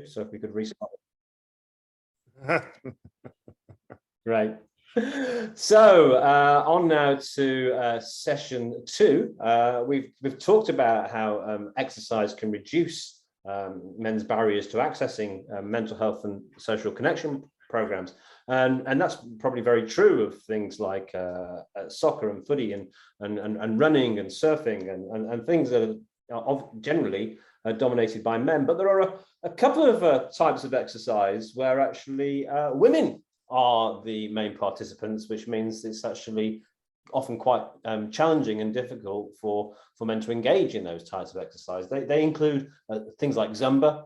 So if we could restart. Great. So on now to session 2. We've talked about how exercise can reduce men's barriers to accessing mental health and social connection programs, and that's probably very true of things like soccer and footy and running and surfing and things that are generally dominated by men. But there are a couple of types of exercise where actually women are the main participants, which means it's actually often quite challenging and difficult for men to engage in those types of exercise. They include things like Zumba,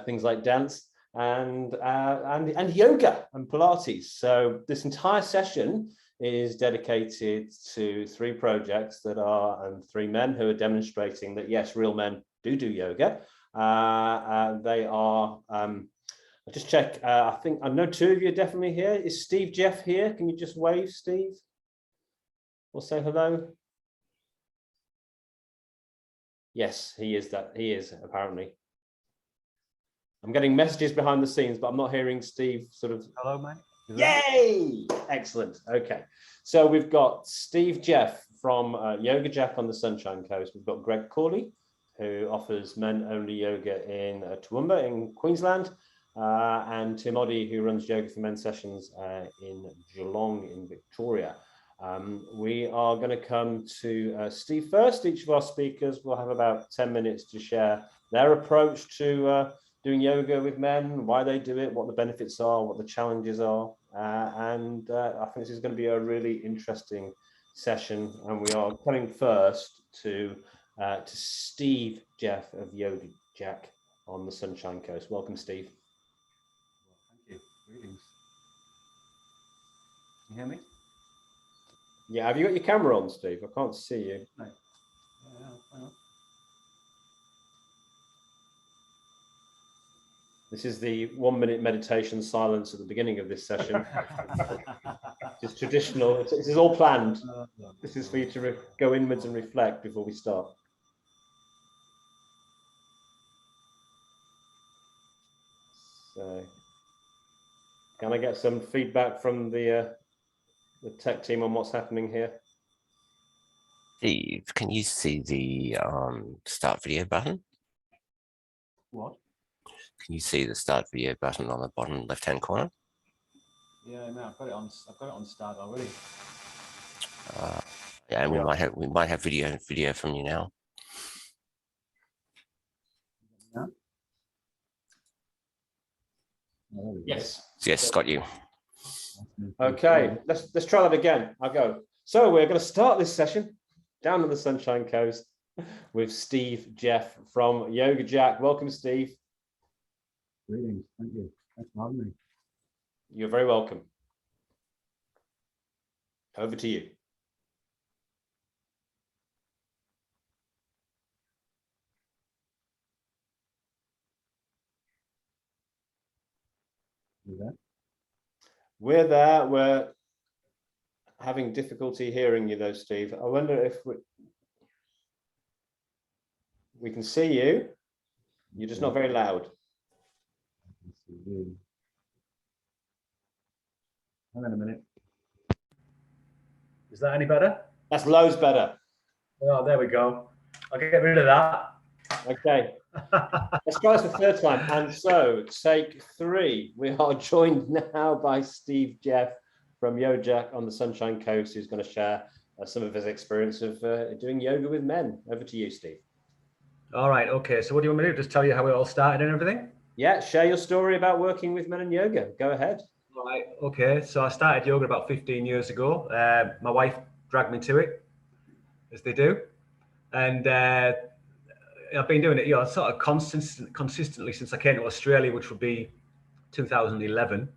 things like dance, and yoga and Pilates. So this entire session is dedicated to 3 projects that are 3 men who are demonstrating that yes, real men do yoga. They are. I'll just check. I think I know 2 of you are definitely here. Is Steve Jeff here? Can you just wave, Steve? Or say hello? Yes, he is that. He is apparently. I'm getting messages behind the scenes, but I'm not hearing Steve sort of. Hello, mate. Yay! Excellent. Okay. So we've got Steve Jeff from Yoga Jack on the Sunshine Coast. We've got Greg Corley, who offers men-only yoga in Toowoomba in Queensland. And Tim Oddie, who runs Yoga for Men sessions in Geelong in Victoria. We are going to come to Steve first. Each of our speakers will have about 10 minutes to share their approach to doing yoga with men, why they do it, what the benefits are, what the challenges are. And I think this is going to be a really interesting session. And we are coming first to Steve Jeff of Yoga Jack on the Sunshine Coast. Welcome, Steve. Greetings. Can you hear me? Yeah, have you got your camera on, Steve? I can't see you. No. Yeah. This is the 1-minute meditation silence at the beginning of this session. It's traditional. This is all planned. This is for you to go inwards and reflect before we start. So, can I get some feedback from the tech team on what's happening here? Steve, can you see the start video button? What? Can you see the start video button on the bottom left-hand corner? Yeah, no, I've got it on start already. Yeah, and we might have video from you now. Yeah. Yes, got you. Okay, let's try that again. I'll go. So we're going to start this session down on the Sunshine Coast with Steve Jeff from Yoga Jack. Welcome, Steve. Greetings. Thank you. Thanks for having me. You're very welcome. Over to you. You there? We're there. We're having difficulty hearing you though, Steve. I wonder if we can see you. You're just not very loud. Hang on a minute. Is that any better? That's loads better. Oh, there we go. I'll get rid of that. Okay. Let's try this the 3rd time. And so, take 3. We are joined now by Steve Jeff from Yoga Jack on the Sunshine Coast, who's going to share some of his experience of doing yoga with men. Over to you, Steve. All right. Okay. So what do you want me to do? Just tell you how it all started and everything? Yeah. Share your story about working with men in yoga. Go ahead. All right. Okay. So I started yoga about 15 years ago. My wife dragged me to it, as they do. And I've been doing it, sort of consistently since I came to Australia, which would be 2011.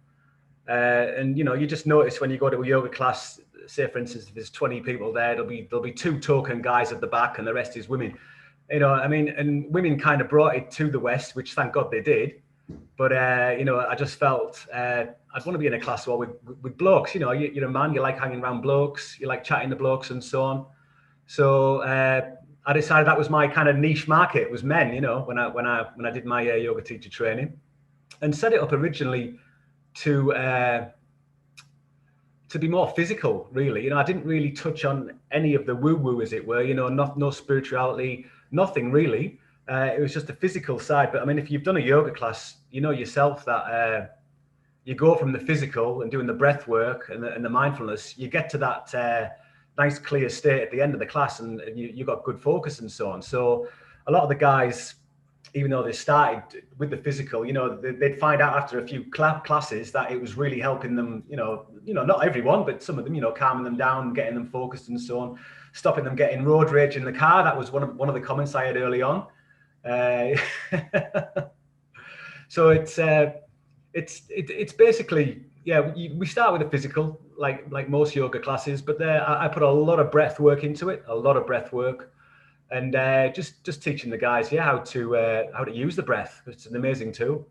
And you just notice when you go to a yoga class, say for instance, if there's 20 people there, there'll be 2 token guys at the back, and the rest is women. And women kind of brought it to the West, which thank God they did. But I just felt I'd want to be in a class with blokes. You're a man, you like hanging around blokes, you like chatting to blokes and so on. So I decided that was my kind of niche market, was men, you know, when I did my yoga teacher training, and set it up originally to be more physical, really. You know, I didn't really touch on any of the woo-woo, as it were, you know, no spirituality, nothing really. It was just the physical side. But I mean, if you've done a yoga class, you know yourself that you go from the physical and doing the breath work and the mindfulness, you get to that nice clear state at the end of the class, and you got good focus and so on. So a lot of the guys, even though they started with the physical, you know, they'd find out after a few classes that it was really helping them, you know, not everyone, but some of them, you know, calming them down, getting them focused and so on, stopping them getting road rage in the car. That was one of the comments I had early on. So it's basically, yeah, we start with the physical, like most yoga classes, but I put a lot of breath work into it, and just teaching the guys, yeah, how to use the breath. It's an amazing tool.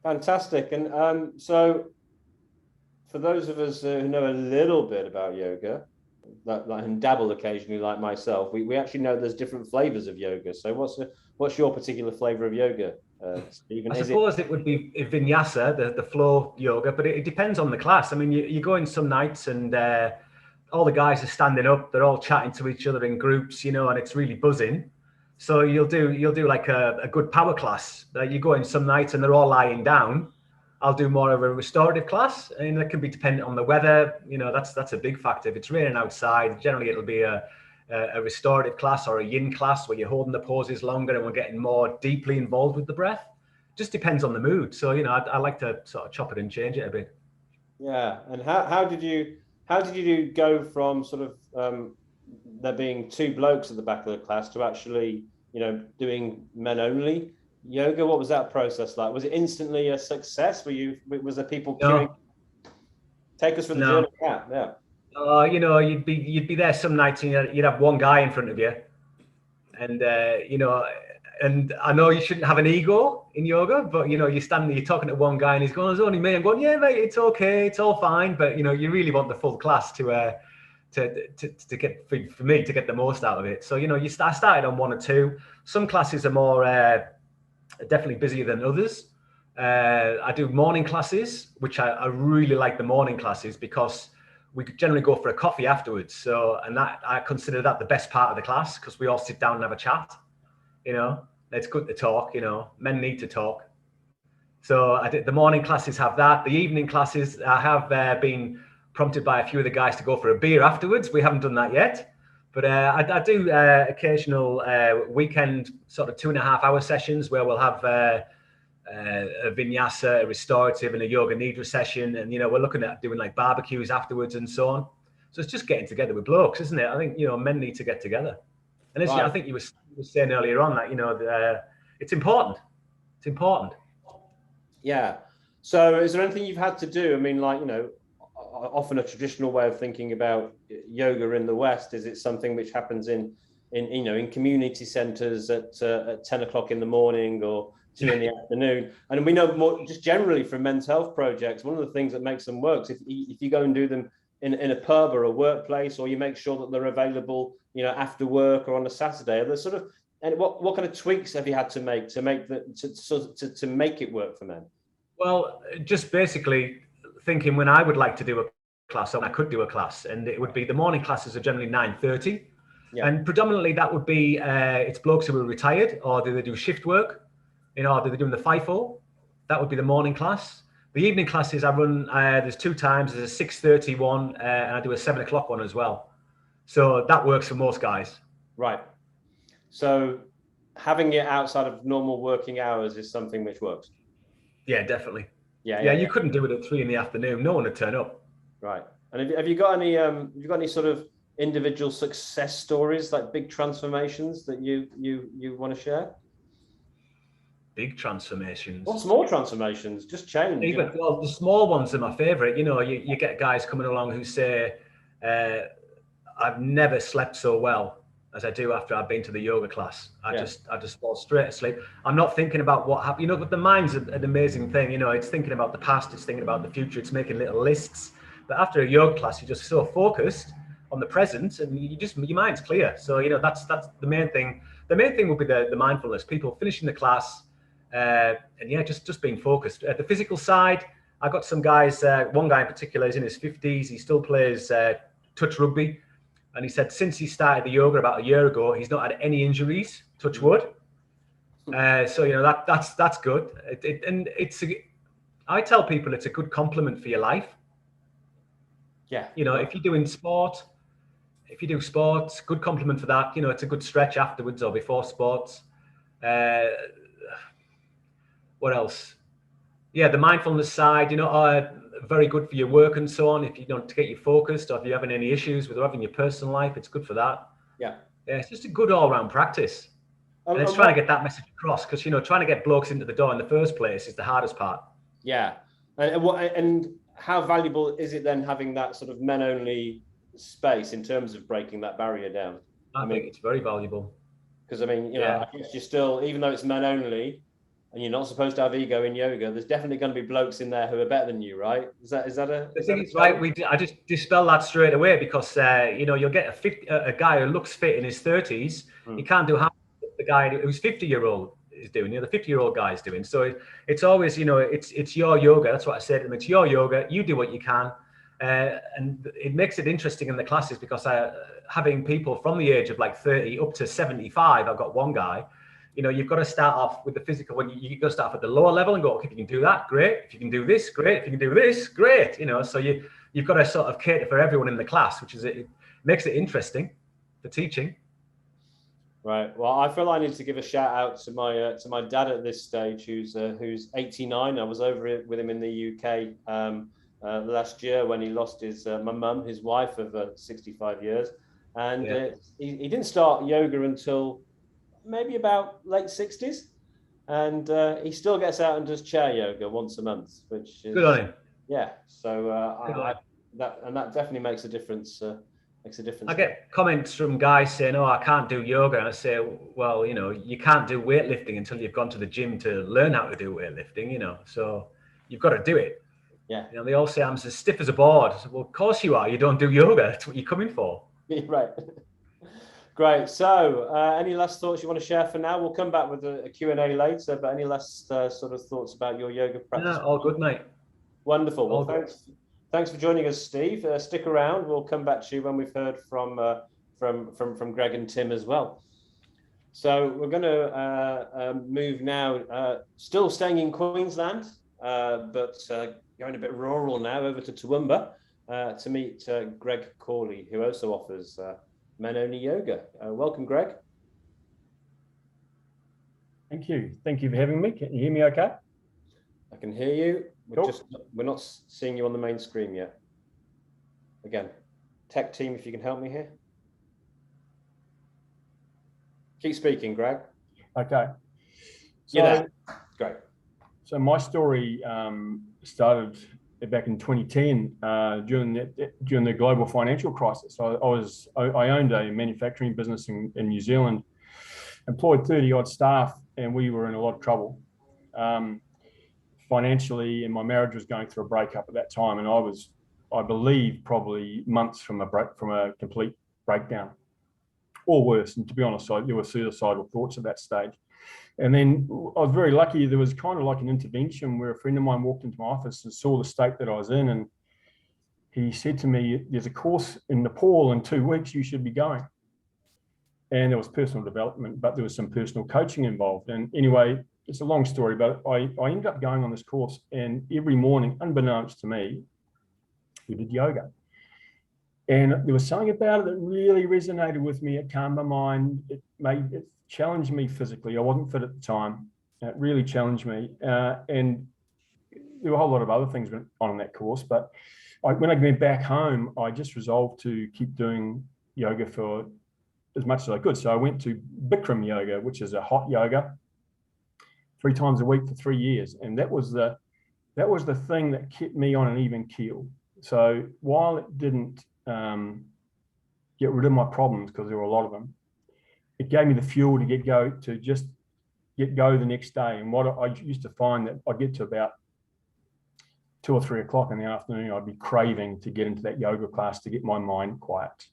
Fantastic. And so for those of us who know a little bit about yoga, and dabble occasionally like myself, we actually know there's different flavors of yoga. So what's your particular flavor of yoga, Stephen? I suppose it would be vinyasa, the flow yoga, but it depends on the class. I mean, you go in some nights and all the guys are standing up, they're all chatting to each other in groups, you know, and it's really buzzing. So you'll do like a good power class. You go in some nights and they're all lying down. I'll do more of a restorative class, and that can be dependent on the weather. You know, that's a big factor. If it's raining outside, generally it'll be a restorative class or a yin class where you're holding the poses longer and we're getting more deeply involved with the breath. Just depends on the mood. So, you know, I like to sort of chop it and change it a bit. Yeah. And how did you go from sort of there being two blokes at the back of the class to actually, you know, doing men only yoga? What was that process like? Was it instantly a success? Was there people queuing? Take us through the journey. Yeah. You know, you'd be there some nights and you'd have one guy in front of you, and you know, and I know you shouldn't have an ego in yoga, but you know, you're talking to one guy and he's going, "It's only me." I'm going, "Yeah, mate, it's okay, it's all fine." But you know, you really want the full class to get for me to get the most out of it. So you know, I started on one or two. Some classes are more definitely busier than others. I do morning classes, which I really like the morning classes because we generally go for a coffee afterwards. So, and that I consider that the best part of the class because we all sit down and have a chat. You know, it's good to talk. You know, men need to talk. So the morning classes have that. The evening classes, I have been prompted by a few of the guys to go for a beer afterwards. We haven't done that yet, but I do occasional weekend sort of 2.5 hour sessions where we'll have a vinyasa, a restorative, and a yoga nidra session. And, you know, we're looking at doing like barbecues afterwards and so on. So it's just getting together with blokes, isn't it? I think, you know, men need to get together. And as I think you were saying earlier on that, you know, it's important. It's important. Yeah. So is there anything you've had to do? I mean, like, you know, often a traditional way of thinking about yoga in the West is it's something which happens in community centers at 10 o'clock in the morning or 2 in the afternoon. And we know more just generally from men's health projects, one of the things that makes them work is if you go and do them in a pub or a workplace, or you make sure that they're available, you know, after work or on a Saturday. There's sort of, and what kind of tweaks have you had to make to make it work for men? Well, just basically thinking when I would like to do a class, I could do a class, and it would be the morning classes are generally 9:30, and predominantly that would be it's blokes who are retired or do they do shift work, you know, or do they doing the FIFO? That would be the morning class. The evening classes I run, there's 2 times. There's a 6:30 one, and I do a 7 o'clock one as well. So that works for most guys. Right. So having it outside of normal working hours is something which works. Yeah, definitely. Yeah. You couldn't do it at 3 in the afternoon. No one would turn up. Right. And have you got any sort of individual success stories, like big transformations that you want to share? Big transformations. What small transformations? Just change. Well, the small ones are my favorite. You know, you get guys coming along who say, I've never slept so well as I do after I've been to the yoga class. I just fall straight asleep. I'm not thinking about what happened. You know, but the mind's an amazing thing. You know, it's thinking about the past, it's thinking about the future, it's making little lists. But after a yoga class, you're just so focused on the present, and your mind's clear. So that's the main thing. The main thing will be the mindfulness. People finishing the class, and just being focused. At the physical side, I got some guys. One guy in particular is in his 50s. He still plays touch rugby, and he said since he started the yoga about a year ago, he's not had any injuries. Touch wood. So that's good. I tell people it's a good complement for your life. Yeah. If you're doing sport, if you do sports, good complement for that. It's a good stretch afterwards or before sports. What else? Yeah, the mindfulness side, very good for your work and so on. If you to get you focused, or if you're having any issues with having your personal life, it's good for that. Yeah. Yeah, it's just a good all-round practice. And it's trying to get that message across, because trying to get blokes into the door in the first place is the hardest part. Yeah. And how valuable is it then having that sort of men-only space in terms of breaking that barrier down? I think it's very valuable. Because I guess you're still, even though it's men-only, and you're not supposed to have ego in yoga, there's definitely going to be blokes in there who are better than you, right? Is that right? I just dispel that straight away, because you'll get a guy who looks fit in his 30s. He can't do half the guy who's 50-year-old is doing. The 50-year-old guy is doing. So it's always it's your yoga. That's what I said to him. It's your yoga. You do what you can, and it makes it interesting in the classes, because having people from the age of like 30 up to 75. I've got one guy. You've got to start off with the physical. When you've got to start off at the lower level and go, okay, if you can do that, great. If you can do this, great. If you can do this, great. So you've got to sort of cater for everyone in the class, which is it makes it interesting, the teaching. Right. Well, I feel I need to give a shout out to my dad at this stage, who's 89. I was over with him in the UK last year when he lost my mum, his wife of 65 years, and he didn't start yoga until maybe about late 60s, and he still gets out and does chair yoga once a month, which is good on him. Yeah. So that definitely makes a difference. I get comments from guys saying, "Oh, I can't do yoga," and I say, "Well, you can't do weightlifting until you've gone to the gym to learn how to do weightlifting. So you've got to do it." Yeah. They all say I'm as stiff as a board. Said, well, of course you are. You don't do yoga. That's what you're coming for. Right. Great. So any last thoughts you want to share for now? We'll come back with a Q&A later, but any last sort of thoughts about your yoga practice? No, all good, mate. Wonderful. Well, thanks for joining us, Steve. Stick around. We'll come back to you when we've heard from Greg and Tim as well. So we're going to move now, still staying in Queensland, but going a bit rural now, over to Toowoomba to meet Greg Corley, who also offers men-only yoga. Welcome, Greg. Thank you. Thank you for having me. Can you hear me okay? I can hear you. Cool. We're not seeing you on the main screen yet. Again, tech team, if you can help me here. Keep speaking, Greg. Okay. You're there. Great. So my story started back in 2010 during the global financial crisis. I owned a manufacturing business in New Zealand, employed 30 odd staff, and we were in a lot of trouble financially, and my marriage was going through a breakup at that time, and I believe, probably months from a complete breakdown, or worse. And to be honest, there were suicidal thoughts at that stage. And then I was very lucky. There was kind of like an intervention where a friend of mine walked into my office and saw the state that I was in, and he said to me, "There's a course in Nepal in 2 weeks, you should be going." And there was personal development, but there was some personal coaching involved. And anyway, it's a long story, but I ended up going on this course, and every morning, unbeknownst to me, we did yoga. And there was something about it that really resonated with me. It calmed my mind. It challenged me physically. I wasn't fit at the time. It really challenged me. And there were a whole lot of other things went on in that course. But when I went back home, I just resolved to keep doing yoga for as much as I could. So I went to Bikram yoga, which is a hot yoga, 3 times a week for 3 years. And that was the thing that kept me on an even keel. So while it didn't get rid of my problems, because there were a lot of them, it gave me the fuel to get go the next day. And what I used to find that I'd get to about 2 or 3 o'clock in the afternoon, I'd be craving to get into that yoga class to get my mind quiet.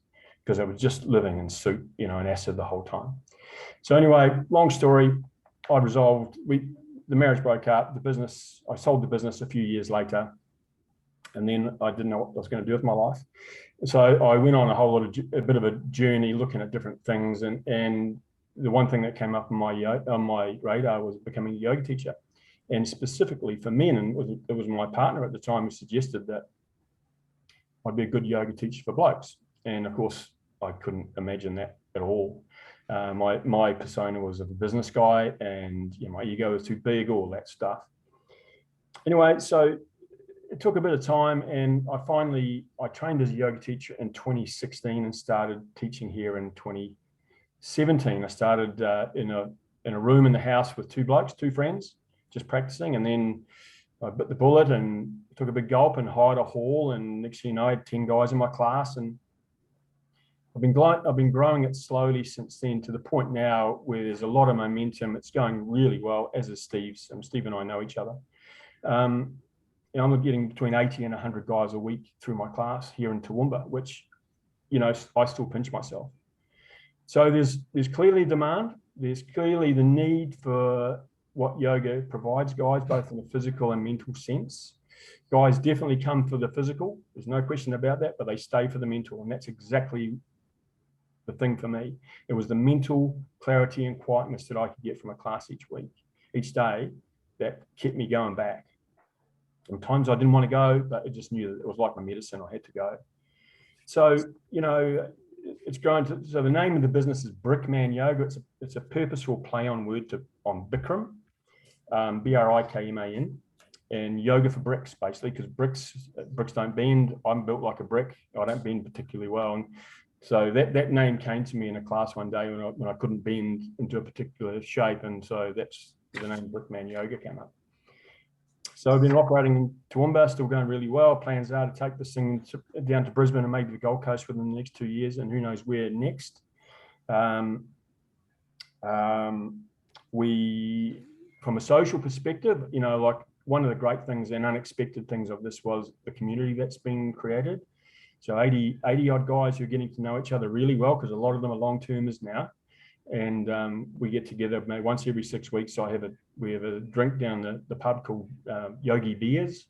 because I was just living in soot, you know, and acid the whole time. So anyway, long story, I resolved, the marriage broke up, the business, I sold the business a few years later, and then I didn't know what I was going to do with my life. So I went on a bit of a journey looking at different things, and the one thing that came up on my radar was becoming a yoga teacher, and specifically for men. And it was my partner at the time who suggested that I'd be a good yoga teacher for blokes. And of course, I couldn't imagine that at all. My persona was of a business guy, and you know, my ego was too big, all that stuff. Anyway, so it took a bit of time, and I trained as a yoga teacher in 2016 and started teaching here in 2017. I started in a room in the house with two blokes, two friends, just practicing, and then I bit the bullet and took a big gulp and hired a hall, and next thing you know, I had 10 guys in my class, and I've been growing it slowly since then, to the point now where there's a lot of momentum. It's going really well, as is Steve's. Steve and I know each other. You know, I'm getting between 80 and 100 guys a week through my class here in Toowoomba, which, you know, I still pinch myself. So there's clearly demand. There's clearly the need for what yoga provides guys, both in a physical and mental sense. Guys definitely come for the physical. There's no question about that, but they stay for the mental. And that's exactly the thing for me. It was the mental clarity and quietness that I could get from a class each day, that kept me going back. Sometimes I didn't want to go, but I just knew that it was like my medicine. I had to go. So, you know, it's grown to, so the name of the business is Brickman Yoga. It's a purposeful play on word on Bikram, Brikman, and yoga for bricks, basically, because bricks don't bend. I'm built like a brick. I don't bend particularly well. And so that name came to me in a class one day when I couldn't bend into a particular shape. And so that's the name Brickman Yoga came up. So I've been operating in Toowoomba, still going really well. Plans are to take this thing down to Brisbane and maybe the Gold Coast within the next 2 years, and who knows where next. We, from a social perspective, you know, like one of the great things and unexpected things of this was the community that's been created. So 80 odd guys who are getting to know each other really well, because a lot of them are long-termers now. And we get together maybe once every 6 weeks. So we have a drink down the pub called Yogi Beers.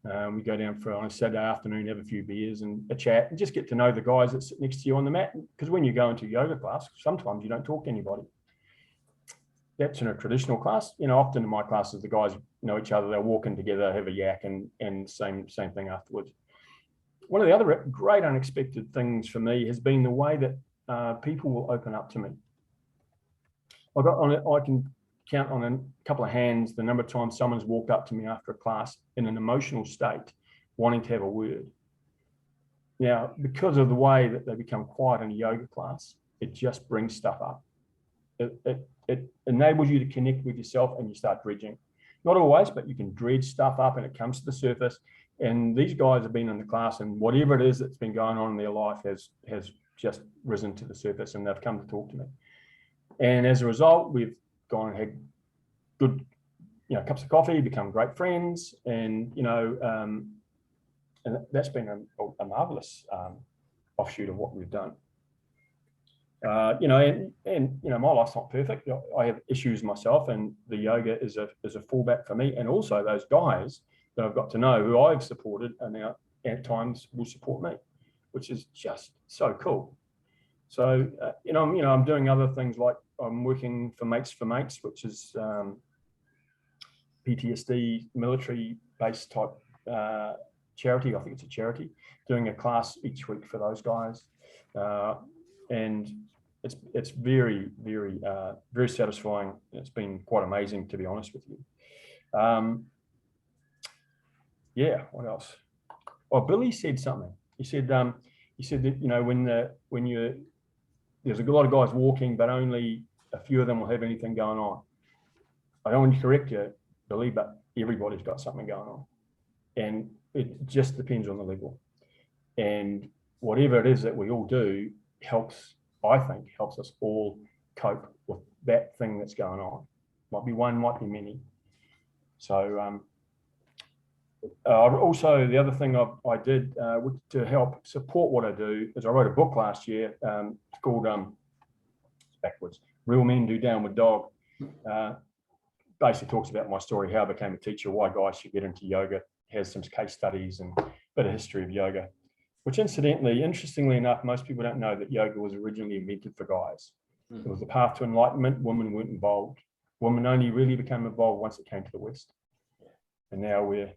We go down on a Saturday afternoon, have a few beers and a chat, and just get to know the guys that sit next to you on the mat. Because when you go into a yoga class, sometimes you don't talk to anybody. That's in a traditional class. You know, often in my classes, the guys know each other. They're walking together, have a yak, and same thing afterwards. One of the other great unexpected things for me has been the way that people will open up to me. I can count on a couple of hands the number of times someone's walked up to me after a class in an emotional state, wanting to have a word. Now, because of the way that they become quiet in a yoga class, it just brings stuff up. It enables you to connect with yourself, and you start dredging. Not always, but you can dredge stuff up and it comes to the surface. And these guys have been in the class, and whatever it is that's been going on in their life has just risen to the surface, and they've come to talk to me. And as a result, we've gone and had good, you know, cups of coffee, become great friends, and you know, and that's been a marvelous offshoot of what we've done. You know, and you know, my life's not perfect. I have issues myself, and the yoga is a fallback for me. And also those guys that I've got to know who I've supported and now at times will support me, which is just so cool. So you know, I'm doing other things, like I'm working for Mates, which is PTSD military-based type charity. I think it's a charity, doing a class each week for those guys, and it's very, very, very satisfying. It's been quite amazing, to be honest with you. Yeah, what else? Oh, Billy said something. He said that, you know, when there's a lot of guys walking, but only a few of them will have anything going on. I don't want to correct you, Billy, but everybody's got something going on. And it just depends on the level. And whatever it is that we all do I think helps us all cope with that thing that's going on. Might be one, might be many. So Also, the other thing I did to help support what I do is I wrote a book last year. It's called backwards. Real Men Do Downward Dog. Basically talks about my story, how I became a teacher, why guys should get into yoga. Has some case studies and a bit of history of yoga, which incidentally, interestingly enough, most people don't know that yoga was originally invented for guys. It was the path to enlightenment. Women weren't involved. Women only really became involved once it came to the West. And now I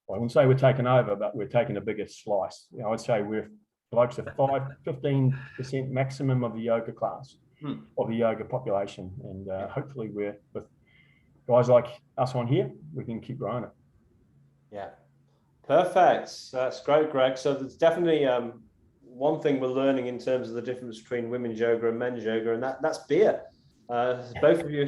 wouldn't say we're taking over, but we're taking a bigger slice. I would say we're like the 15% maximum of the yoga class, of the yoga population. And hopefully we're, with guys like us on here, we can keep growing it. Yeah, perfect. That's great, Greg. So there's definitely one thing we're learning in terms of the difference between women's yoga and men's yoga, and that's beer. Both of you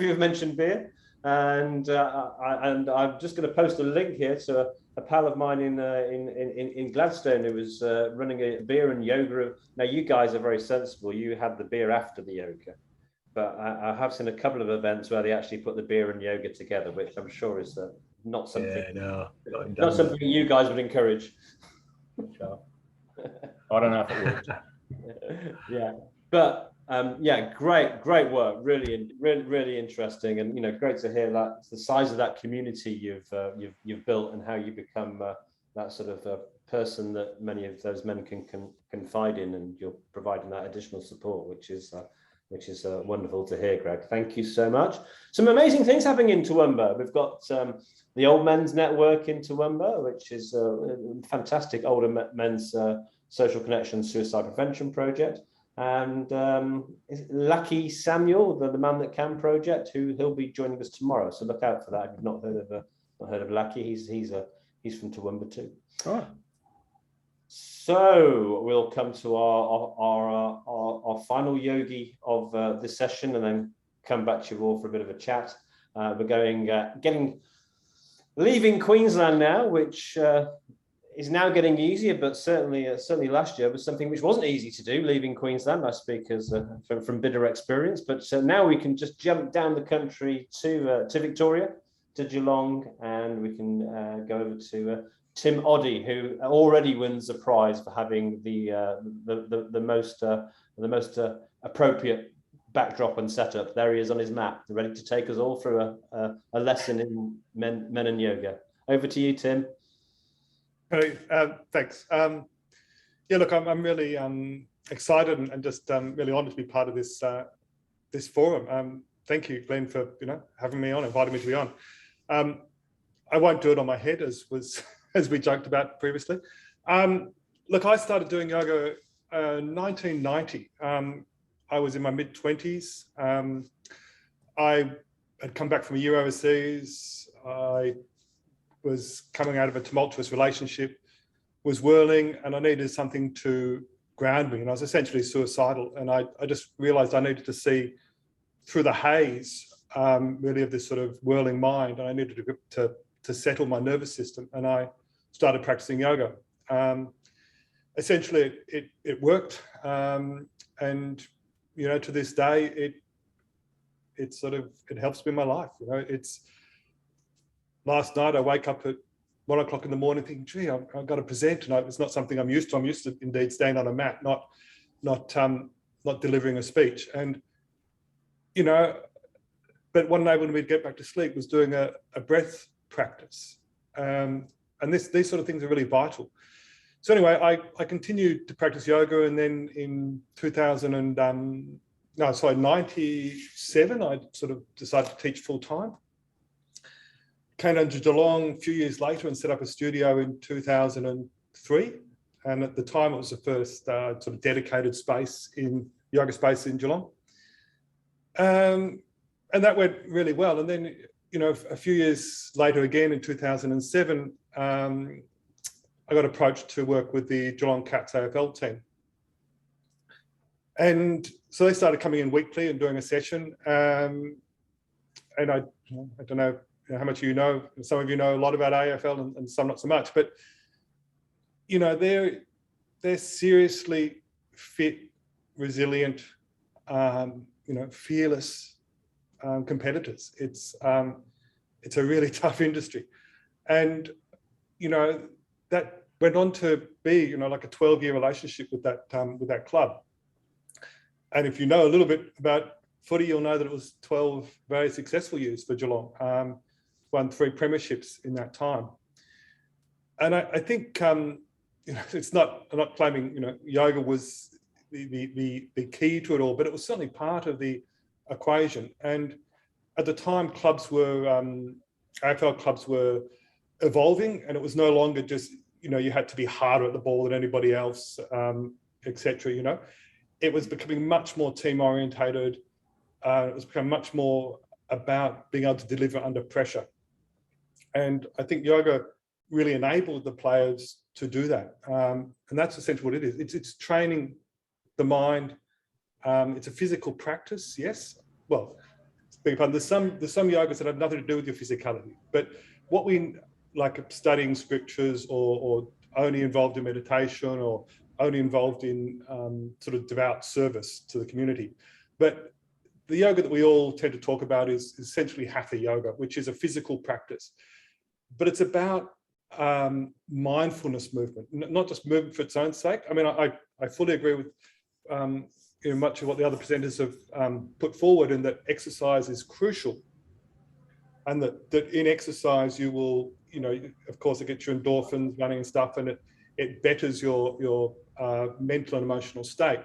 have mentioned beer, and I'm just going to post a link here to a pal of mine in Gladstone who was running a beer and yoga. Now you guys are very sensible. You had the beer after the yoga, but I have seen a couple of events where they actually put the beer and yoga together, which I'm sure is not something. Yeah, not something you guys would encourage. I don't know if it works. Yeah, but yeah, great work. Really interesting, and great to hear that the size of that community you've built, and how you become that sort of person that many of those men can confide in, and you're providing that additional support, which is wonderful to hear, Greg. Thank you so much. Some amazing things happening in Toowoomba. We've got the Old Men's Network in Toowoomba, which is a fantastic older men's social connection suicide prevention project. And Lucky Samuel, the Man That Can project, he'll be joining us tomorrow. So look out for that. If you've not heard of Lucky, he's from Toowoomba too. Oh. So we'll come to our final yogi of this session, and then come back to you all for a bit of a chat. We're leaving Queensland now, which is now getting easier, but certainly last year was something which wasn't easy to do. Leaving Queensland, I speak as from bitter experience. But now we can just jump down the country to Victoria, to Geelong, and we can go over to Tim Oddie, who already wins a prize for having the most appropriate backdrop and setup. There he is on his mat, ready to take us all through a lesson in men and yoga. Over to you, Tim. Hey, thanks. Yeah, look, I'm really excited and just really honoured to be part of this this forum. Thank you, Glenn, for having me on, inviting me to be on. I won't do it on my head, as we joked about previously. Look, I started doing yoga 1990. I was in my mid-20s. I had come back from a year overseas. I was coming out of a tumultuous relationship, was whirling, and I needed something to ground me. And I was essentially suicidal. And I just realized I needed to see through the haze, really, of this sort of whirling mind. And I needed to settle my nervous system. And I started practicing yoga. Essentially, it worked. And, to this day, it helps me in my life. It's last night I wake up at 1 o'clock in the morning thinking, gee, I've got to present, and it's not something I'm used to. I'm used to indeed staying on a mat, not delivering a speech. And but one day when we'd get back to sleep was doing a breath practice, and these sort of things are really vital. So anyway, I continued to practice yoga, and then in 97, I sort of decided to teach full time. Came down to Geelong a few years later and set up a studio in 2003. And at the time, it was the first sort of dedicated yoga space in Geelong. And that went really well. And then, a few years later, again in 2007, I got approached to work with the Geelong Cats AFL team. And so they started coming in weekly and doing a session. And I don't know how much some of you know a lot about AFL and some not so much, but they're seriously fit, resilient, fearless competitors. It's a really tough industry. And, that went on to be, like a 12-year relationship with that club. And if you know a little bit about footy, you'll know that it was 12 very successful years for Geelong. Won 3 premierships in that time. And I think, it's not, I'm not claiming, yoga was the key to it all, but it was certainly part of the equation. And at the time, clubs were, AFL clubs were evolving, and it was no longer just, you had to be harder at the ball than anybody else, etc. It was becoming much more team orientated. It was becoming much more about being able to deliver under pressure. And I think yoga really enabled the players to do that. And that's essentially what it is. It's training the mind. It's a physical practice, yes. Well, there's some yogas that have nothing to do with your physicality. But what we like studying scriptures or only involved in meditation or only involved in sort of devout service to the community. But the yoga that we all tend to talk about is essentially hatha yoga, which is a physical practice. But it's about mindfulness movement, not just movement for its own sake. I mean, I fully agree with much of what the other presenters have put forward, and that exercise is crucial. And that in exercise you will, of course, it gets your endorphins running and stuff, and it betters your mental and emotional state.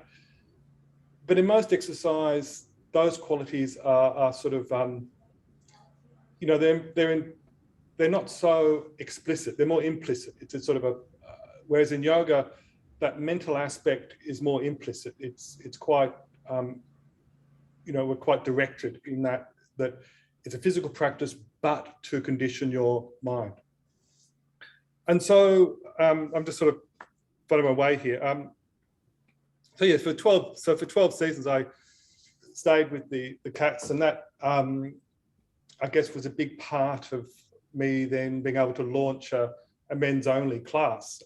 But in most exercise, those qualities are sort of, they're not so explicit. They're more implicit. It's a sort of whereas in yoga, that mental aspect is more implicit. It's quite, we're quite directed in that it's a physical practice, but to condition your mind. And so I'm just sort of finding my way here. So yeah, for 12 seasons, I stayed with the Cats, and that I guess was a big part of me then being able to launch a men's only class,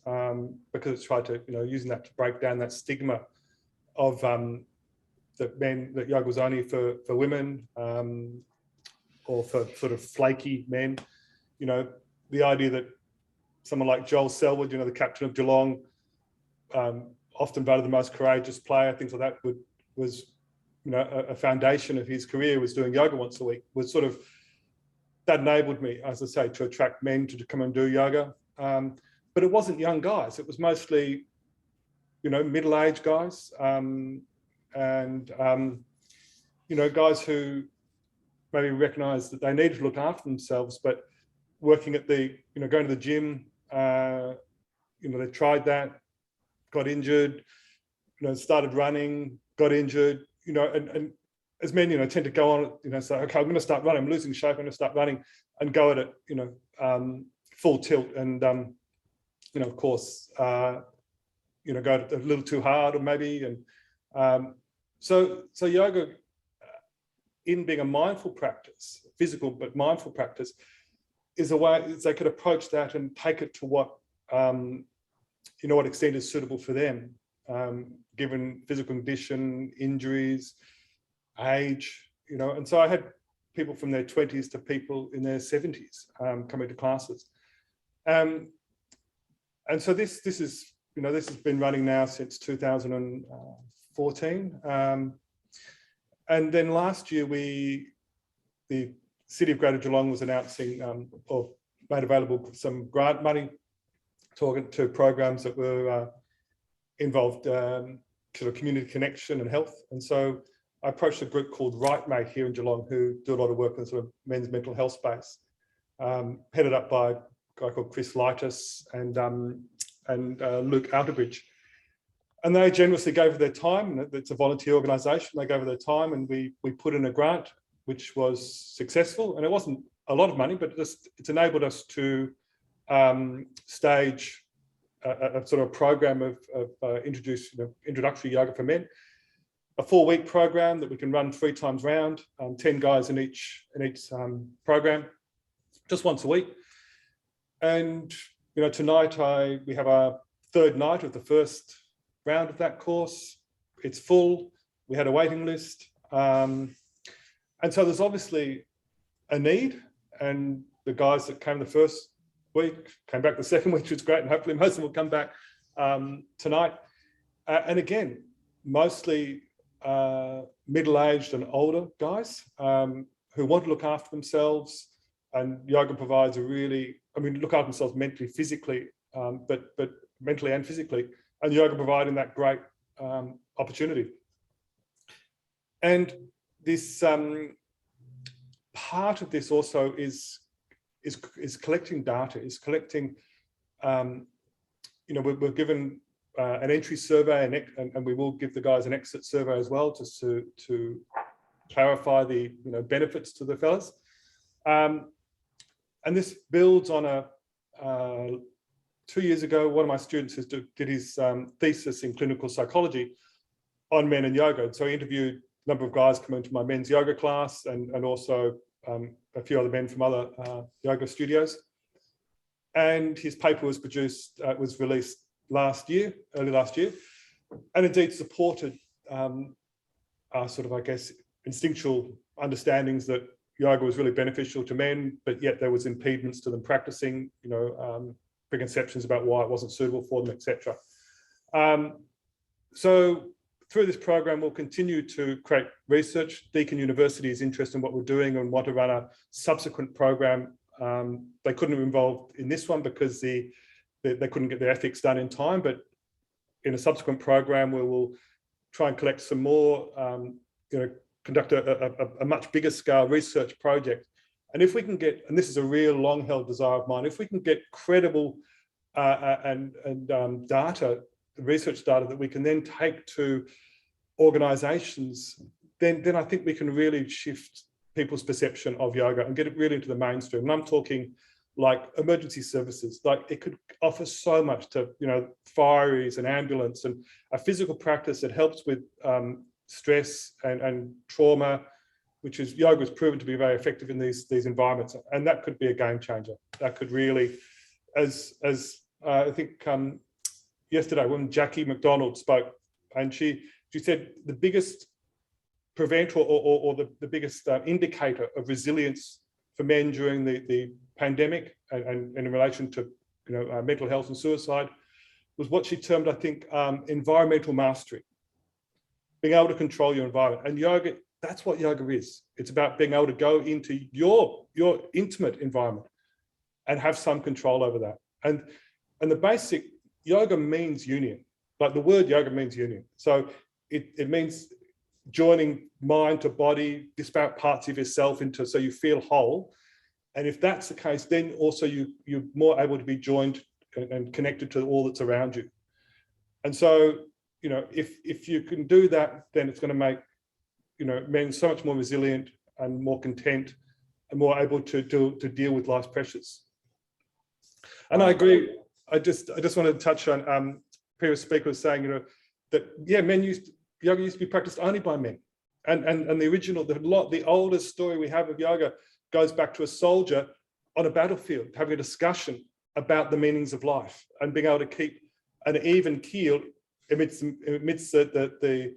because it's tried to, using that to break down that stigma of that yoga was only for women, or for sort of flaky men. The idea that someone like Joel Selwood, the captain of Geelong, often voted the most courageous player, things like that, was a foundation of his career was doing yoga once a week, was sort of, that enabled me, as I say, to attract men to come and do yoga. But it wasn't young guys. It was mostly, middle-aged guys, and guys who maybe recognised that they needed to look after themselves, but working at going to the gym, they tried that, got injured, started running, got injured, and as men, tend to go on, say, okay, I'm going to start running, I'm losing shape, I'm going to start running, and go at it, full tilt, and, of course, go a little too hard, or maybe, and so yoga, in being a mindful practice, physical but mindful practice, is a way they could approach that and take it to what, what extent is suitable for them, given physical condition, injuries, age, and so I had people from their 20s to people in their 70s coming to classes. And so this is, this has been running now since 2014. And then last year, the City of Greater Geelong was announcing or made available some grant money to programs that were involved sort of community connection and health. And so I approached a group called Right Mate here in Geelong, who do a lot of work in sort of men's mental health space, headed up by a guy called Chris Lightus and Luke Outerbridge. And they generously gave their time. It's a volunteer organisation. They gave their time, and we put in a grant, which was successful. And it wasn't a lot of money, but it's enabled us to stage a sort of program of introductory yoga for men, a 4-week program that we can run 3 times round, 10 guys in each program, just once a week. And tonight we have our 3rd night of the first round of that course. It's full. We had a waiting list, and so there's obviously a need. And the guys that came the first week, came back the second week, which was great, and hopefully most of them will come back tonight. And again, mostly middle-aged and older guys who want to look after themselves, and yoga provides a really, look after themselves mentally, physically, but mentally and physically, and yoga providing that great opportunity. And this part of this also is collecting data, is collecting, we're given an entry survey, and we will give the guys an exit survey as well, just to clarify the benefits to the fellas. And this builds on a 2 years ago, one of my students did his thesis in clinical psychology on men and yoga. So he interviewed a number of guys coming to my men's yoga class, and also a few other men from other yoga studios. And his paper was produced, was released early last year, and indeed supported our sort of, I guess, instinctual understandings that yoga was really beneficial to men, but yet there was impediments to them practicing, preconceptions about why it wasn't suitable for them, etc. So through this program, we'll continue to create research. Deakin University is interested in what we're doing and want to run a subsequent program. They couldn't be involved in this one because they couldn't get their ethics done in time, but in a subsequent program, we will try and collect some more, conduct a much bigger scale research project. And if we can get, and this is a real long held desire of mine, if we can get credible data, research data that we can then take to organizations, then I think we can really shift people's perception of yoga and get it really into the mainstream. And I'm talking like emergency services, like it could offer so much to, fireys and ambulance, and a physical practice that helps with stress and trauma, which is yoga is proven to be very effective in these environments. And that could be a game changer. That could really, as I think yesterday when Jackie McDonald spoke, and she said the biggest preventer or the biggest indicator of resilience for men during the pandemic and in relation to mental health and suicide was what she termed, I think, environmental mastery, being able to control your environment. And yoga, that's what yoga is. It's about being able to go into your intimate environment and have some control over that. And the basic yoga means union. Like the word yoga means union. So it means joining mind to body, disparate parts of yourself into, so you feel whole. And if that's the case, then also you're more able to be joined and connected to all that's around you. And so, if you can do that, then it's going to make, men so much more resilient and more content and more able to deal with life's pressures. And I agree. I just wanted to touch on previous speaker was saying, that yoga used to be practiced only by men, and the original, the oldest story we have of yoga goes back to a soldier on a battlefield having a discussion about the meanings of life and being able to keep an even keel amidst the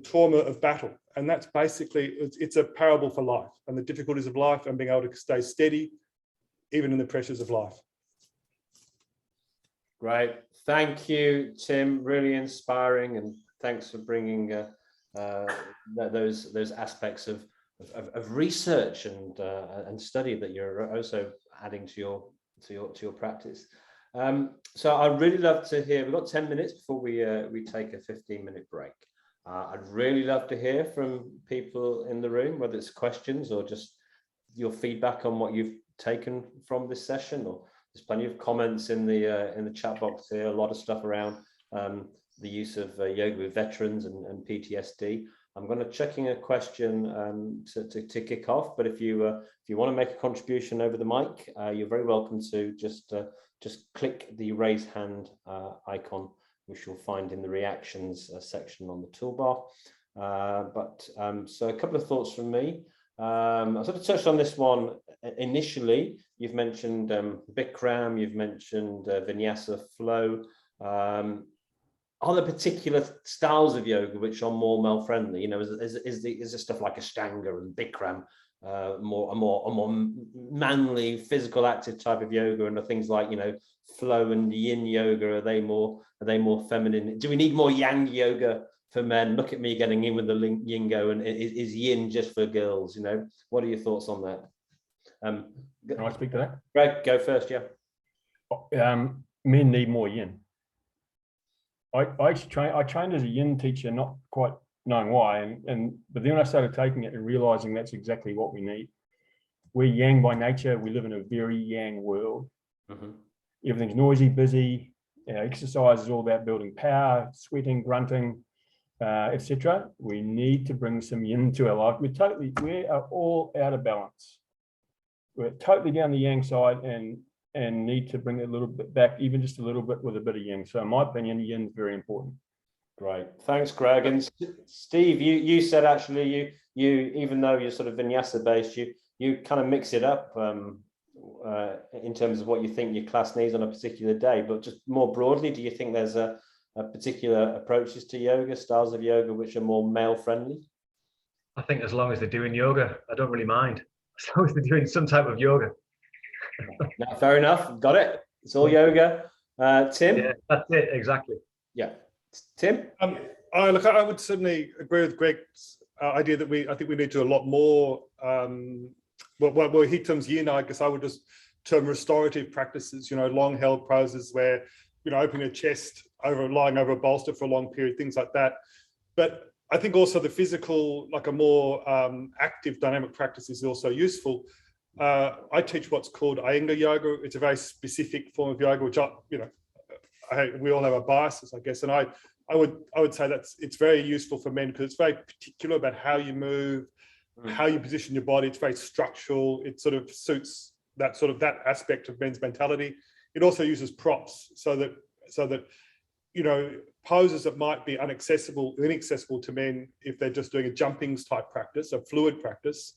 trauma of battle. And that's basically, it's a parable for life and the difficulties of life and being able to stay steady even in the pressures of life. Great. Thank you, Tim. Really inspiring, and thanks for bringing those aspects of research and study that you're also adding to your practice. So I'd really love to hear. We've got 10 minutes before we take a 15-minute break. I'd really love to hear from people in the room, whether it's questions or just your feedback on what you've taken from this session. Or there's plenty of comments in the chat box here. A lot of stuff around the use of yoga with veterans and PTSD. I'm going to chuck in a question to kick off. But if you want to make a contribution over the mic, you're very welcome to just click the raise hand icon, which you'll find in the reactions section on the toolbar. So a couple of thoughts from me. I sort of touched on this one initially. You've mentioned Bikram, you've mentioned Vinyasa flow. Are there particular styles of yoga which are more male friendly? Is there stuff like Ashtanga and Bikram a more manly, physical, active type of yoga, and are things like, you know, flow and yin yoga, are they more feminine? Do we need more yang yoga for men? Look at me getting in with the yingo, and is yin just for girls? You know, what are your thoughts on that? Can I speak to that? Greg, go first. Yeah. Men need more yin. I trained as a yin teacher, not quite knowing why, but then I started taking it and realizing that's exactly what we need. We're yang by nature. We live in a very yang world. Mm-hmm. Everything's noisy, busy. Exercise is all about building power, sweating, grunting, etc. We need to bring some yin to our life. We are all out of balance. We're totally down the yang side and need to bring it a little bit back, even just a little bit, with a bit of yin. So in my opinion, yin is very important. Great, thanks, Greg. And Steve, you said actually you even though you're sort of vinyasa based, you kind of mix it up in terms of what you think your class needs on a particular day. But just more broadly, do you think there's a particular approaches to yoga, styles of yoga, which are more male friendly? I think as long as they're doing yoga, I don't really mind. As long as they're doing some type of yoga. No, fair enough. Got it. It's all yoga. Tim? Yeah, that's it, exactly. Yeah. Tim? I would certainly agree with Greg's idea that I think we need to do a lot more. Well, he terms yin, I guess I would just term restorative practices, you know, long held poses where, you know, opening your chest lying over a bolster for a long period, things like that. But I think also the physical, like a more active dynamic practice is also useful. I teach what's called Iyengar yoga. It's a very specific form of yoga, which we all have our biases, I guess. And I would say it's very useful for men because it's very particular about how you move, how you position your body. It's very structural. It sort of suits that aspect of men's mentality. It also uses props so that you know, poses that might be inaccessible to men if they're just doing a jumpings type practice, a fluid practice,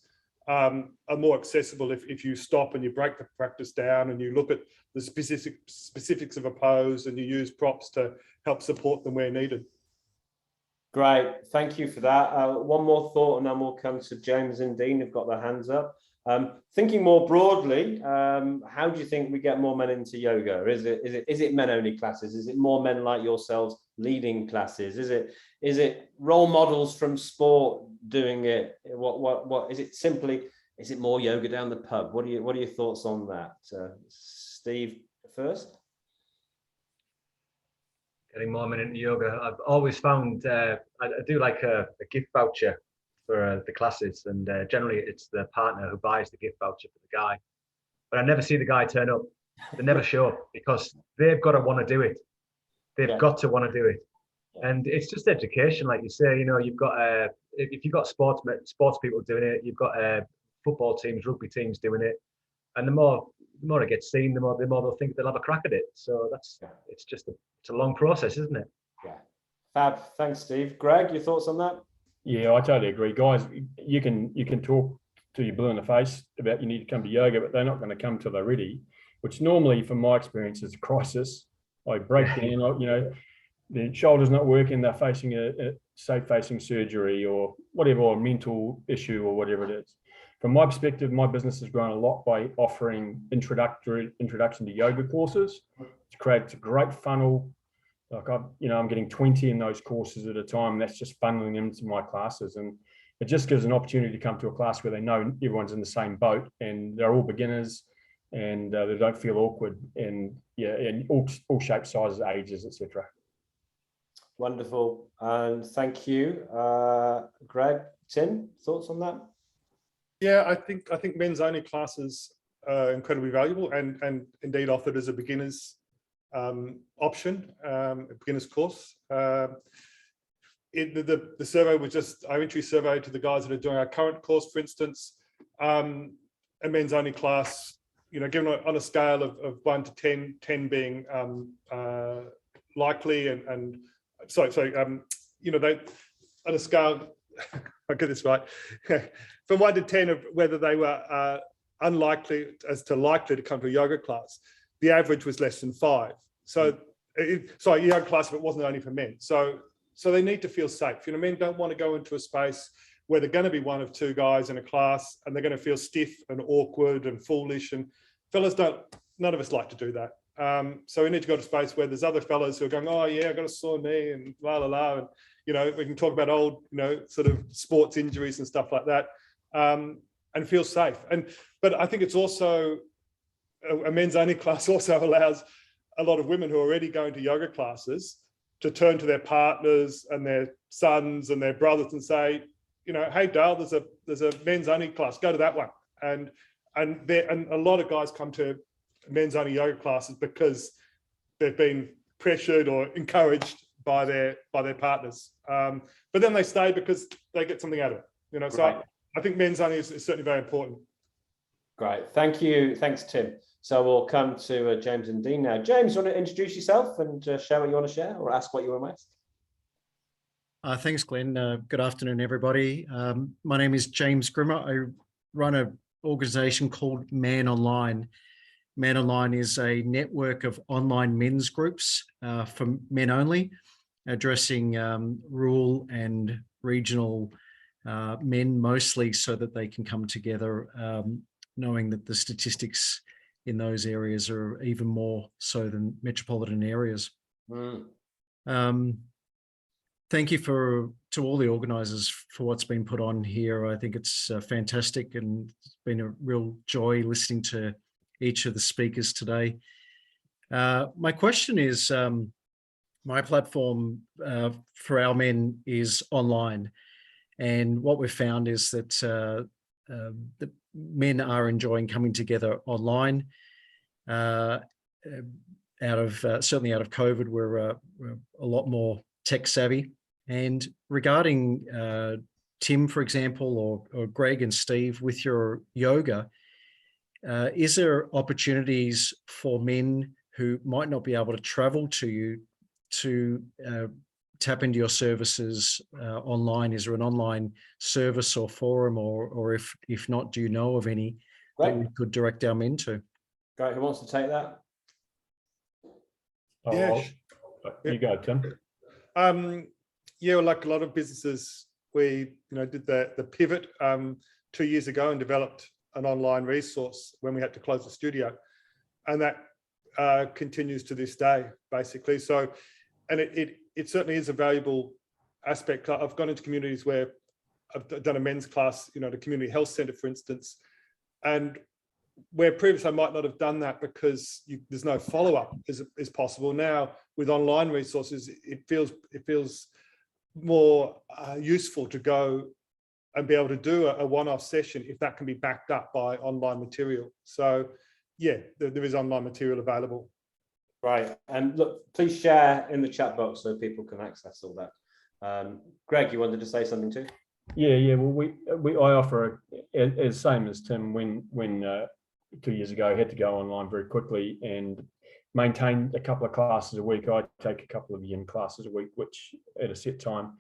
are more accessible if you stop and you break the practice down and you look at the specifics of a pose and you use props to help support them where needed. Great, thank you for that. One more thought and then we'll come to James and Dean who've got their hands up. Thinking more broadly, how do you think we get more men into yoga? Is it men only classes? Is it more men like yourselves leading classes? Is it role models from sport doing it? What is it simply? Is it more yoga down the pub? What are your thoughts on that? Steve first. Getting more men into yoga. I've always found I do like a gift voucher for the classes, and generally it's the partner who buys the gift voucher for the guy. But I never see the guy turn up. They never show up because they've got to want to do it. They've got to want to do it. And it's just education, like you say. You know, you've got if you've got sports people doing it, you've got football teams, rugby teams doing it, and the more it gets seen, the more they'll think they'll have a crack at it. So it's a long process, isn't it? Yeah. Fab. Thanks, Steve. Greg, your thoughts on that? Yeah, I totally agree, guys. You can talk till you're blue in the face about you need to come to yoga, but they're not going to come till they're ready, which normally, from my experience, is a crisis. I break down, you know, the shoulder's not working, they're facing a safe-facing surgery or whatever, or a mental issue or whatever it is. From my perspective, my business has grown a lot by offering introduction to yoga courses. It's created a great funnel. Like I'm getting 20 in those courses at a time. That's just funneling them into my classes, and it just gives an opportunity to come to a class where they know everyone's in the same boat and they're all beginners, and they don't feel awkward, and all shapes, sizes, ages, etc. Wonderful, and thank you, Greg. Tim, thoughts on that? Yeah, I think men's only classes are incredibly valuable and indeed offered as a beginner's option, a beginner's course. The survey was just our entry survey to the guys that are doing our current course, for instance. A men's only class, you know, given on a scale of 1 to 10, 10 being likely and you know, they on a scale, I'll get this right, from 1 to 10 of whether they were unlikely as to likely to come to a yoga class, the average was less than 5. So, yoga class, if it wasn't only for men. So they need to feel safe. You know, men don't want to go into a space where they're going to be one of two guys in a class and they're going to feel stiff and awkward and foolish. And fellas none of us like to do that. So we need to go to a space where there's other fellas who are going, oh yeah, I got a sore knee and la la la, and we can talk about old, sort of sports injuries and stuff like that, and feel safe. But I think it's also a men's only class also allows a lot of women who are already going to yoga classes to turn to their partners and their sons and their brothers and say, hey Dale, there's a men's only class, go to that one. And a lot of guys come to men's only yoga classes because they've been pressured or encouraged by their partners. But then they stay because they get something out of it. So Right. I think men's only is certainly very important. Great, thank you. Thanks, Tim. So we'll come to James and Dean now. James, you want to introduce yourself and share what you want to share, or ask what you want to ask? Thanks, Glenn. Good afternoon, everybody. My name is James Grimmer. I run an organisation called Man Online. Man Online is a network of online men's groups for men only, addressing rural and regional men mostly, so that they can come together, knowing that the statistics in those areas are even more so than metropolitan areas. Thank you to all the organisers for what's been put on here. I think it's fantastic, and it's been a real joy listening to each of the speakers today. My question is, my platform for our men is online, and what we've found is that the men are enjoying coming together online. Certainly out of COVID, we're a lot more tech savvy. And regarding Tim, for example, or Greg and Steve, with your yoga, is there opportunities for men who might not be able to travel to you to tap into your services online? Is there an online service or forum, or if not, do you know of any that we could direct our men to? Great, who wants to take that? Yeah. You go, Tim. Yeah, like a lot of businesses, we did the pivot 2 years ago and developed an online resource when we had to close the studio, and that continues to this day, basically. So, and it certainly is a valuable aspect. I've gone into communities where I've done a men's class, the community health centre, for instance, and where previously I might not have done that because there's no follow-up is possible. Now with online resources, it feels more useful to go and be able to do a one-off session if that can be backed up by online material. So yeah, there is online material available. Right, and look, please share in the chat box so people can access all that. Greg, you wanted to say something too? Yeah. Well, I offer as same as Tim. When 2 years ago, I had to go online very quickly and maintain a couple of classes a week. I take a couple of yin classes a week, which at a set time.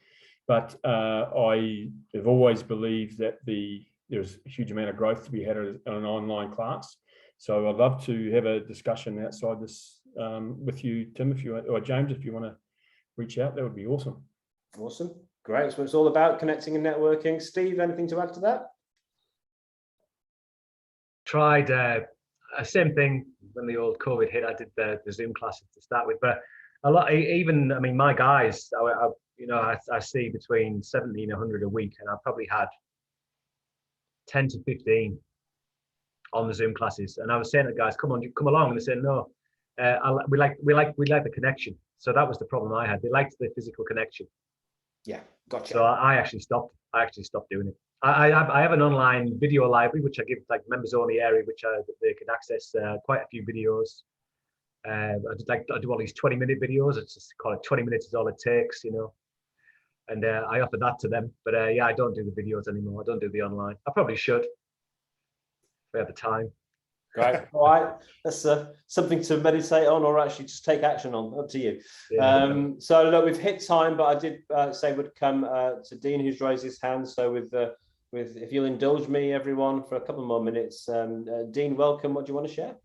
But I have always believed that there's a huge amount of growth to be had in an online class. So I'd love to have a discussion outside this with you, Tim, if you or James, if you want to reach out, that would be awesome. Awesome, great. So it's all about connecting and networking. Steve, anything to add to that? Tried same thing when the old COVID hit. I did the Zoom classes to start with, but a lot, even, I mean, my guys, I see between 70 and 100 a week, and I probably had 10 to 15 on the Zoom classes. And I was saying to the guys, come along. And they said, no, we like the connection. So that was the problem I had. They liked the physical connection. Yeah, gotcha. So I actually stopped doing it. I have an online video library, which I give like members only area, which they can access quite a few videos. I do all these 20-minute videos. It's just called 20 minutes is all it takes, and I offer that to them. But yeah, I don't do the videos anymore. I don't do the online. I probably should if I have the time. Great. All right, that's something to meditate on, or actually just take action on. Up to you. Yeah. So look, we've hit time, but I did say we'd come to Dean, who's raised his hand. So with if you'll indulge me, everyone, for a couple more minutes. Dean, welcome. What do you want to share?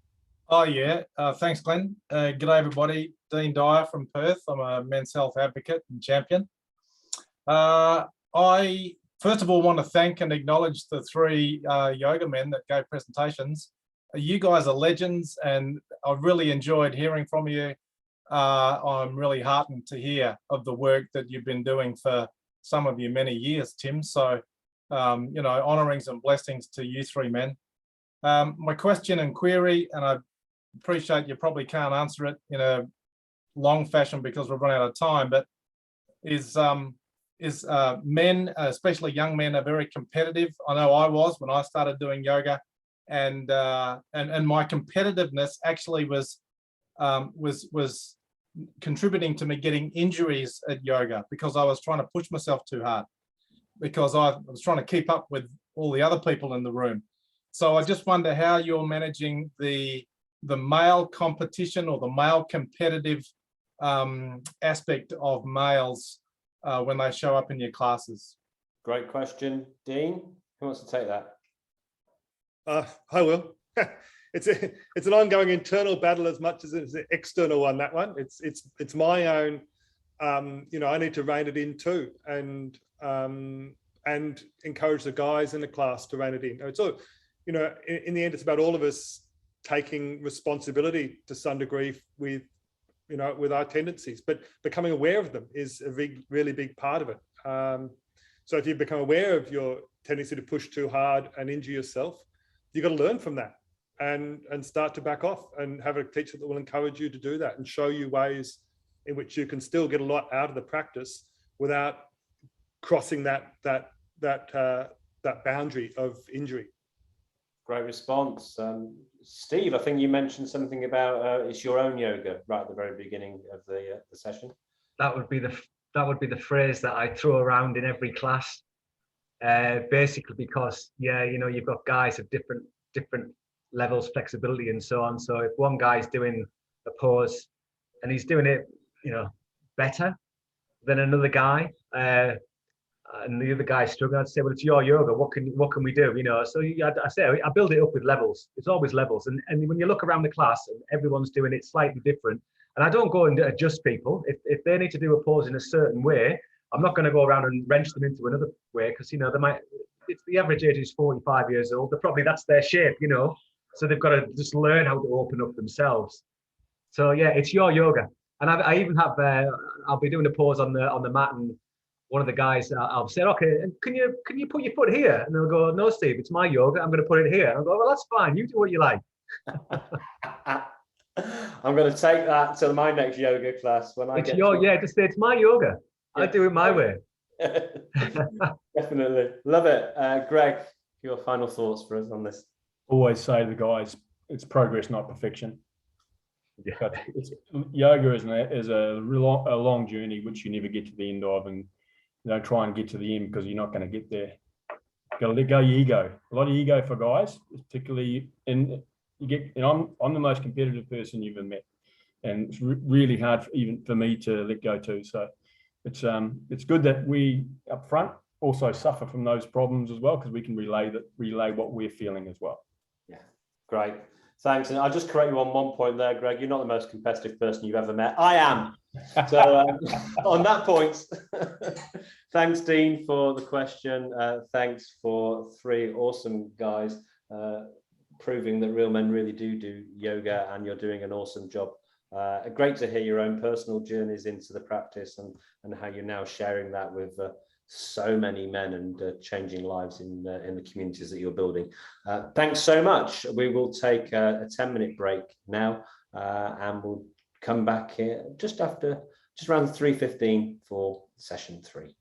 Oh yeah, thanks, Glenn. G'day everybody. Dean Dyer from Perth. I'm a men's health advocate and champion. I first of all, want to thank and acknowledge the three yoga men that gave presentations. You guys are legends, and I really enjoyed hearing from you. I'm really heartened to hear of the work that you've been doing for some of you many years, Tim. So, you know, honourings and blessings to you three men. My question and query, and I appreciate you probably can't answer it in a long fashion because we've run out of time, but is men, especially young men, are very competitive. I know I was when I started doing yoga, and my competitiveness actually was contributing to me getting injuries at yoga because I was trying to push myself too hard because I was trying to keep up with all the other people in the room. So I just wonder how you're managing the male competition or the male competitive aspect of males when they show up in your classes. Great question. Dean, who wants to take that? I will. It's an ongoing internal battle as much as it's an external one. That one, it's my own. You know, I need to rein it in too, and encourage the guys in the class to rein it in. It's all, you know, in the end, it's about all of us taking responsibility to some degree with, you know, with our tendencies, but becoming aware of them is a really big part of it. So if you become aware of your tendency to push too hard and injure yourself, you've got to learn from that and start to back off and have a teacher that will encourage you to do that and show you ways in which you can still get a lot out of the practice without crossing that boundary of injury. Great response. Steve, I think you mentioned something about it's your own yoga right at the very beginning of the session. That would be the phrase that I throw around in every class, basically because, yeah, you know, you've got guys of different levels, flexibility and so on. So if one guy's doing a pose and he's doing it, you know, better than another guy, and the other guy's struggling, I'd say, well, it's your yoga. What can we do? You know, so I say I build it up with levels. It's always levels, and when you look around the class, and everyone's doing it slightly different. And I don't go and adjust people. If they need to do a pose in a certain way, I'm not going to go around and wrench them into another way because, you know, they might. If the average age is 45 years old, that's their shape, you know. So they've got to just learn how to open up themselves. So yeah, it's your yoga. And I even have I'll be doing a pose on the mat, and one of the guys I'll say, okay, and can you put your foot here? And they'll go, no, Steve, it's my yoga. I'm going to put it here. I'll go, well, that's fine. You do what you like. I'm going to take that to my next yoga class when I just say it's my yoga. Yeah. I do it my way. Definitely. Love it. Greg, your final thoughts for us on this? Always say to the guys, it's progress, not perfection. Yeah. But yoga is a long journey which you never get to the end of, and you know, try and get to the end because you're not going to get there. Got to let go your ego. A lot of ego for guys, particularly I'm the most competitive person you've ever met, and it's really hard even for me to let go too. So it's good that we up front also suffer from those problems as well, because we can relay what we're feeling as well. Yeah, great. Thanks. And I'll just correct you on one point there, Greg. You're not the most competitive person you've ever met. I am. So on that point, thanks, Dean, for the question. Thanks for three awesome guys proving that real men really do yoga, and you're doing an awesome job. Great to hear your own personal journeys into the practice and how you're now sharing that with so many men and changing lives in the communities that you're building. Thanks so much. We will take a 10-minute break now, and we'll come back here just around 3:15 for session 3.